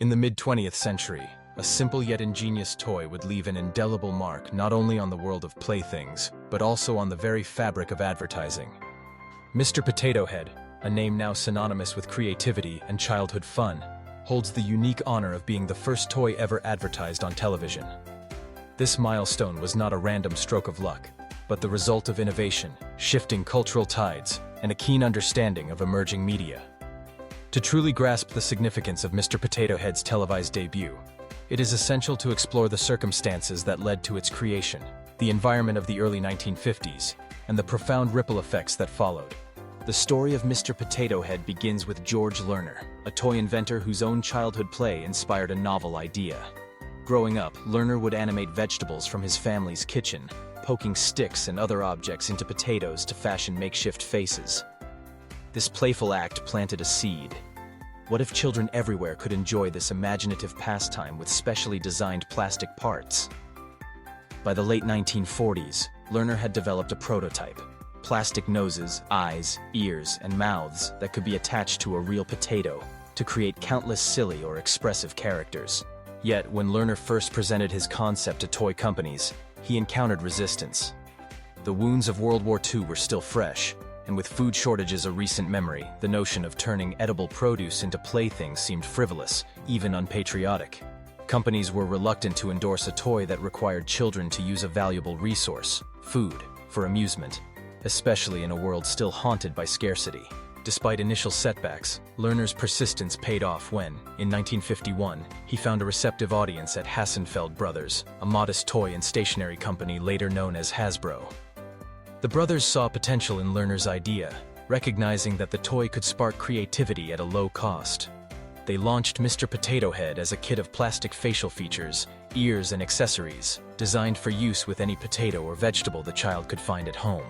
In the mid-20th century, a simple yet ingenious toy would leave an indelible mark not only on the world of playthings, but also on the very fabric of advertising. Mr. Potato Head, a name now synonymous with creativity and childhood fun, holds the unique honor of being the first toy ever advertised on television. This milestone was not a random stroke of luck, but the result of innovation, shifting cultural tides, and a keen understanding of emerging media. To truly grasp the significance of Mr. Potato Head's televised debut, it is essential to explore the circumstances that led to its creation, the environment of the early 1950s, and the profound ripple effects that followed. The story of Mr. Potato Head begins with George Lerner, a toy inventor whose own childhood play inspired a novel idea. Growing up, Lerner would animate vegetables from his family's kitchen, poking sticks and other objects into potatoes to fashion makeshift faces. This playful act planted a seed. What if children everywhere could enjoy this imaginative pastime with specially designed plastic parts? By the late 1940s, Lerner had developed a prototype: plastic noses, eyes, ears, and mouths that could be attached to a real potato to create countless silly or expressive characters. Yet, when Lerner first presented his concept to toy companies, he encountered resistance. The wounds of World War II were still fresh, and with food shortages a recent memory, the notion of turning edible produce into playthings seemed frivolous, even unpatriotic. Companies were reluctant to endorse a toy that required children to use a valuable resource, food, for amusement, especially in a world still haunted by scarcity. Despite initial setbacks, Lerner's persistence paid off when, in 1951, he found a receptive audience at Hassenfeld Brothers, a modest toy and stationery company later known as Hasbro. The brothers saw potential in Lerner's idea, recognizing that the toy could spark creativity at a low cost. They launched Mr. Potato Head as a kit of plastic facial features, ears, and accessories, designed for use with any potato or vegetable the child could find at home.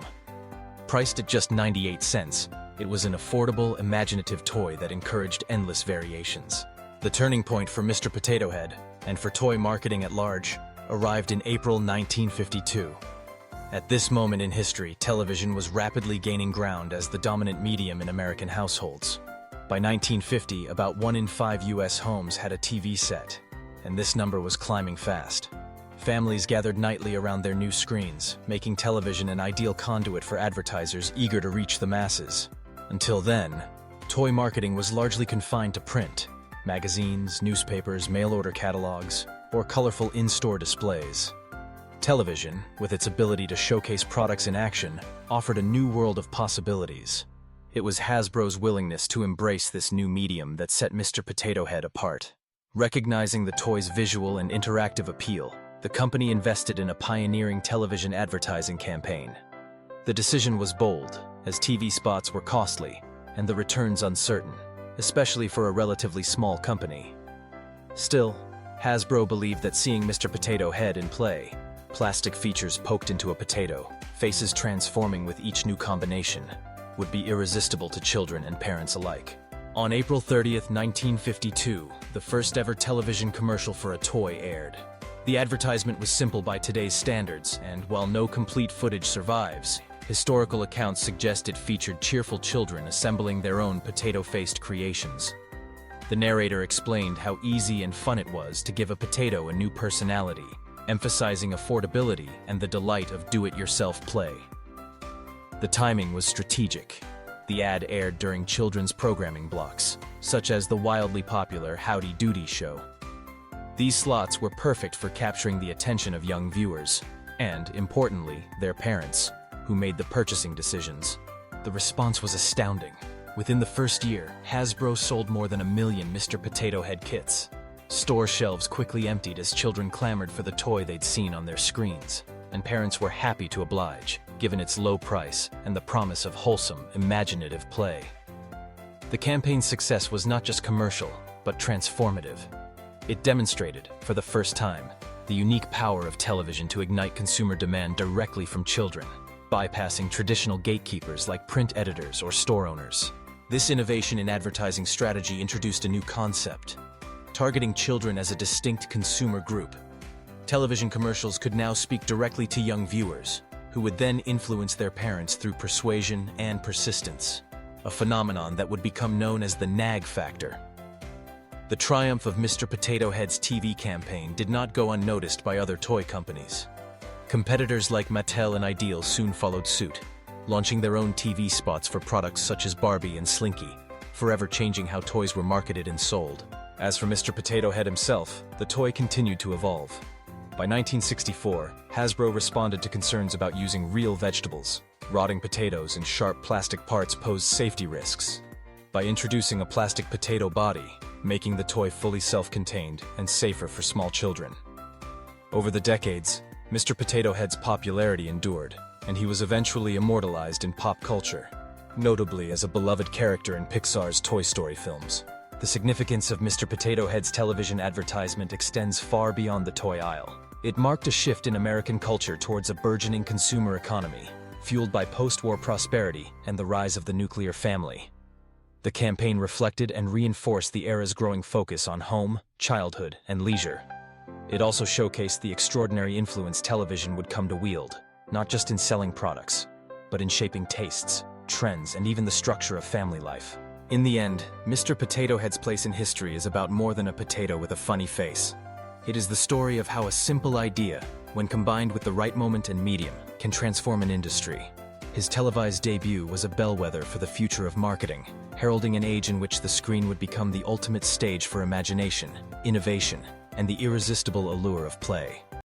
Priced at just 98 cents, it was an affordable, imaginative toy that encouraged endless variations. The turning point for Mr. Potato Head, and for toy marketing at large, arrived in April 1952. At this moment in history, television was rapidly gaining ground as the dominant medium in American households. By 1950, about 1 in 5 U.S. homes had a TV set, and this number was climbing fast. Families gathered nightly around their new screens, making television an ideal conduit for advertisers eager to reach the masses. Until then, toy marketing was largely confined to print: magazines, newspapers, mail-order catalogs, or colorful in-store displays. Television, with its ability to showcase products in action, offered a new world of possibilities. It was Hasbro's willingness to embrace this new medium that set Mr. Potato Head apart. Recognizing the toy's visual and interactive appeal, the company invested in a pioneering television advertising campaign. The decision was bold, as TV spots were costly and the returns uncertain, especially for a relatively small company. Still, Hasbro believed that seeing Mr. Potato Head in play, plastic features poked into a potato, faces transforming with each new combination, would be irresistible to children and parents alike. On April 30th, 1952, the first ever television commercial for a toy aired. The advertisement was simple by today's standards, and while no complete footage survives, historical accounts suggest it featured cheerful children assembling their own potato-faced creations. The narrator explained how easy and fun it was to give a potato a new personality, emphasizing affordability and the delight of do-it-yourself play. The timing was strategic. The ad aired during children's programming blocks, such as the wildly popular Howdy Doody show. These slots were perfect for capturing the attention of young viewers, and, importantly, their parents, who made the purchasing decisions. The response was astounding. Within the first year, Hasbro sold more than 1 million Mr. Potato Head kits. Store shelves quickly emptied as children clamored for the toy they'd seen on their screens, and parents were happy to oblige, given its low price and the promise of wholesome, imaginative play. The campaign's success was not just commercial, but transformative. It demonstrated, for the first time, the unique power of television to ignite consumer demand directly from children, bypassing traditional gatekeepers like print editors or store owners. This innovation in advertising strategy introduced a new concept: targeting children as a distinct consumer group. Television commercials could now speak directly to young viewers, who would then influence their parents through persuasion and persistence, a phenomenon that would become known as the nag factor. The triumph of Mr. Potato Head's TV campaign did not go unnoticed by other toy companies. Competitors like Mattel and Ideal soon followed suit, launching their own TV spots for products such as Barbie and Slinky, forever changing how toys were marketed and sold. As for Mr. Potato Head himself, the toy continued to evolve. By 1964, Hasbro responded to concerns about using real vegetables. Rotting potatoes and sharp plastic parts posed safety risks. By introducing a plastic potato body, making the toy fully self-contained and safer for small children. Over the decades, Mr. Potato Head's popularity endured, and he was eventually immortalized in pop culture, notably as a beloved character in Pixar's Toy Story films. The significance of Mr. Potato Head's television advertisement extends far beyond the toy aisle. It marked a shift in American culture towards a burgeoning consumer economy, fueled by post-war prosperity and the rise of the nuclear family. The campaign reflected and reinforced the era's growing focus on home, childhood, and leisure. It also showcased the extraordinary influence television would come to wield, not just in selling products, but in shaping tastes, trends, and even the structure of family life. In the end, Mr. Potato Head's place in history is about more than a potato with a funny face. It is the story of how a simple idea, when combined with the right moment and medium, can transform an industry. His televised debut was a bellwether for the future of marketing, heralding an age in which the screen would become the ultimate stage for imagination, innovation, and the irresistible allure of play.